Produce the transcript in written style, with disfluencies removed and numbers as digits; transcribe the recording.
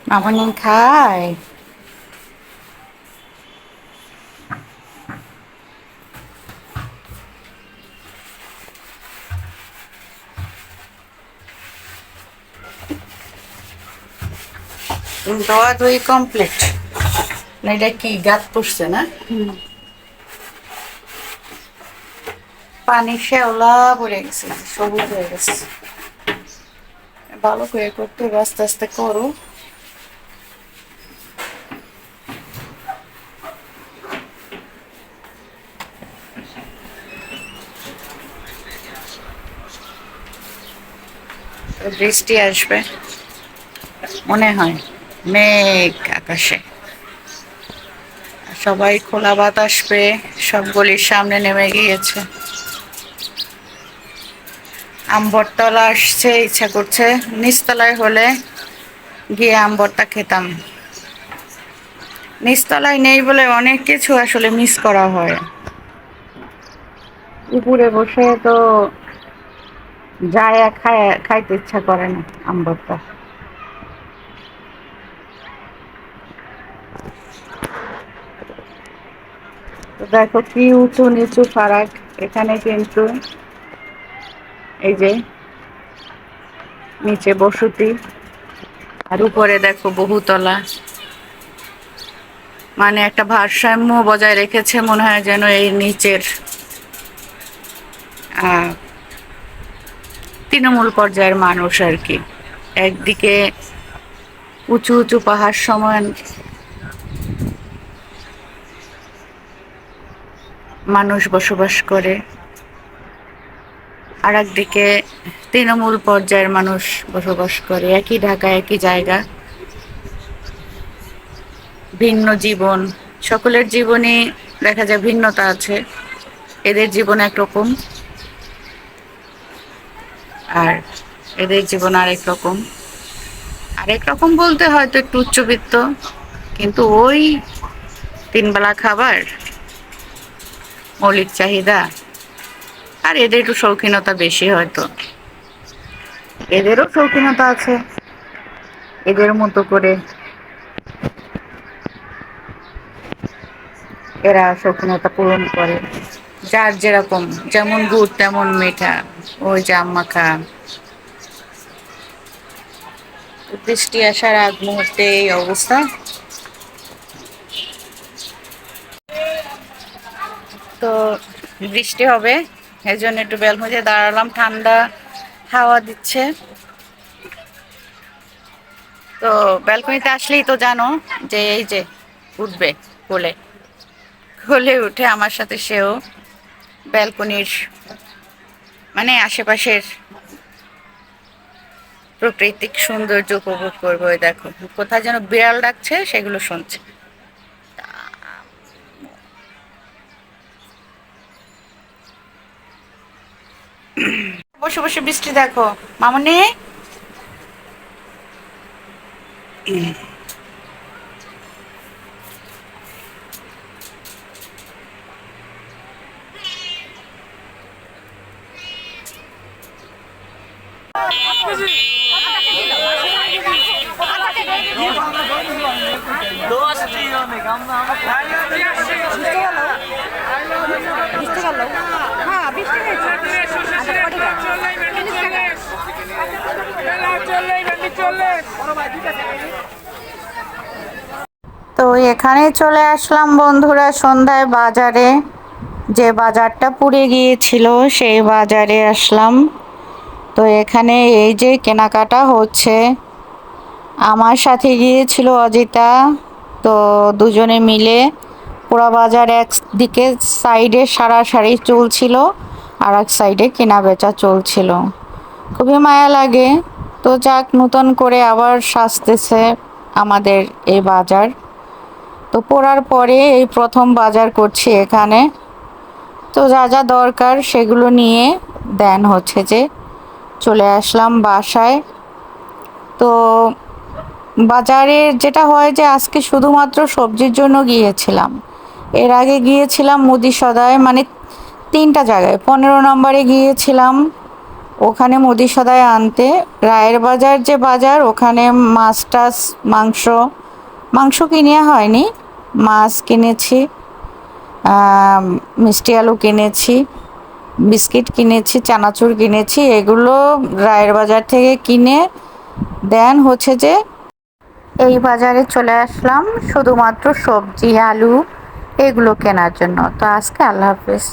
মামনি খায়। ধোয়া ধুই কমপ্লিট না? এটা কি গাত পড়ছে না? পানি শ্যাওলা পড়ে গেছে, সবুজ হয়ে গেছে। ভালো করে করতে হবে, আস্তে আস্তে করো। বৃষ্টি আসবে মনে হয়, মেঘ আকাশে। সবাই খোলা বাতাস পেয়ে সব গলির সামনে নেমে গিয়েছে। আম ভর্তাওয়ালা আসছে, ইচ্ছা করছে নিচতলায় হলে গিয়ে আম ভর্তা খেতাম। নিচতলায় নেই বলে অনেক কিছু আসলে মিস করা হয়। উপরে বসে তো যায় খাইতে ইচ্ছা করে না আম ভর্তা। তো দেখো কি উঁচু নিচু ফারাক এখানে, কিন্তু এই যে নিচে বসতি আর উপরে দেখো বহুতলা। মানে একটা ভারসাম্য বজায় রেখেছে মনে হয়, যেন এই নিচের তৃণমূল পর্যায়ের মানুষ আর কি। একদিকে উঁচু উঁচু পাহাড় সমান মানুষ বসবাস করে, আর একদিকে তৃণমূল পর্যায়ের মানুষ বসবাস করে। একই ঢাকা, একই জায়গা, ভিন্ন জীবন। সকলের জীবনে দেখা যায় ভিন্নতা আছে। এদের জীবন একরকম আর এদের জীবন আরেক রকম। আরেক রকম বলতে হয়তো একটু উচ্চবিত্ত, কিন্তু ওই তিনবেলা খাবার, মৌলিক চাহিদা। আর এদের একটু শৌখিনতা বেশি হয়তো, এদেরও শৌখিনতা আছে, এদের মতো করে এরা শৌখিনতা পূরণ করে। যার যেরকম, যেমন গুড় তেমন মিঠা, ওই জাম মাখা। বৃষ্টি আসার আগ মুহূর্তে এই অবস্থা। তো বৃষ্টি হবে, এই জন্য একটু বেলকুনিতে দাঁড়ালাম, ঠান্ডা হাওয়া দিচ্ছে। তো ব্যালকনিতে আসলেই তো জানো যে এই যে উঠবে কোলে, কোলে উঠে আমার সাথে সেও ব্যালকনির মানে আশেপাশের প্রাকৃতিক সৌন্দর্য উপভোগ করবো। ওই দেখো কোথায় যেন বিড়াল ডাকছে, সেগুলো শুনছে। বসে বসে বৃষ্টি দেখো মামনি। তো এখানে চলে আসলাম বন্ধুরা সন্ধ্যায় বাজারে। যে বাজারটা পুড়ে গিয়েছিল সেই বাজারে আসলাম। তো এখানে এই যে কেনাকাটা হচ্ছে, আমার সাথে গিয়েছিল অজিতা। তো দুজনে মিলে পুরা বাজার একদিকে সাইডে সারাসারি চলছিল, আর এক সাইডে কেনা বেচা চলছিল। খুবই মায়া লাগে। তো যাক, নতুন করে আবার সাজতেছে আমাদের এই বাজার। তো পড়ার পরে এই প্রথম বাজার করছি এখানে। তো যা যা দরকার সেগুলো নিয়ে দেন হচ্ছে যে চলে আসলাম বাসায়। তো বাজারে যেটা হয় যে আজকে শুধুমাত্র সবজির জন্য গিয়েছিলাম। এর আগে গিয়েছিলাম মুদি সদায়, মানে 3টা জায়গায়। 15 নম্বরে গিয়েছিলাম ওখানে মুদি সদাই আনতে। রায়ের বাজার যে বাজার, ওখানে মাছ টাছ মাংস মাংস কিনে হয়নি, মাছ কিনেছি, মিষ্টি আলু কিনেছি, বিস্কিট কিনেছি, চানাচুর কিনেছি। এগুলো রায়ের বাজার থেকে কিনে দেন হচ্ছে যে এই বাজারে চলে আসলাম শুধুমাত্র সবজি আলু এগুলো কেনার জন্য। তো আজকে আল্লাহ হাফিজ।